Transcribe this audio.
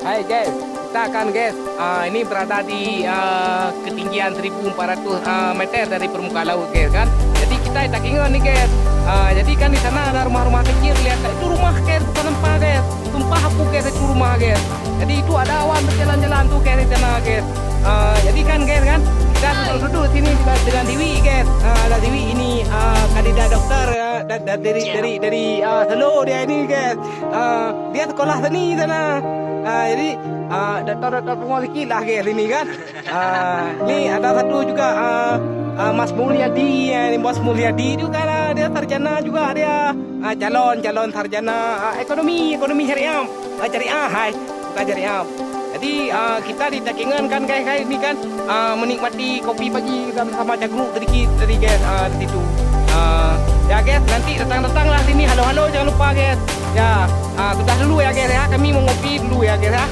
Hai guys, kita akan guys, ini berada di ketinggian 1.400 meter dari permukaan laut guys kan. Jadi kita tak ingat nih guys. Jadi kan di sana ada rumah-rumah kecil, lihat itu rumah guys, bukan tempat guys. Tumpah aku guys itu rumah guys. Jadi itu ada awan berjalan-jalan tuh guys di sana guys. Jadi kan guys kan kita duduk sini dengan Dewi guys. Ada Dewi ini kandidat dokter dari Solo dia ini guys. Dia sekolah seni sana. Jadi dokter pengoliki lah guys ini kan. Ini ada satu juga Mas Mulyadi, ini Bos Mulyadi juga lah, dia sarjana juga dia calon sarjana ekonomi syariah, hai bukan syariah. Jadi kita di Takengon kan guys ini kan menikmati kopi pagi sama cagruk sedikit dari guys di situ. Ya guys, nanti datang lah sini, halo jangan lupa guys. Ya sudah dulu ya guys ya, kami mau ngopi dulu ya guys ya.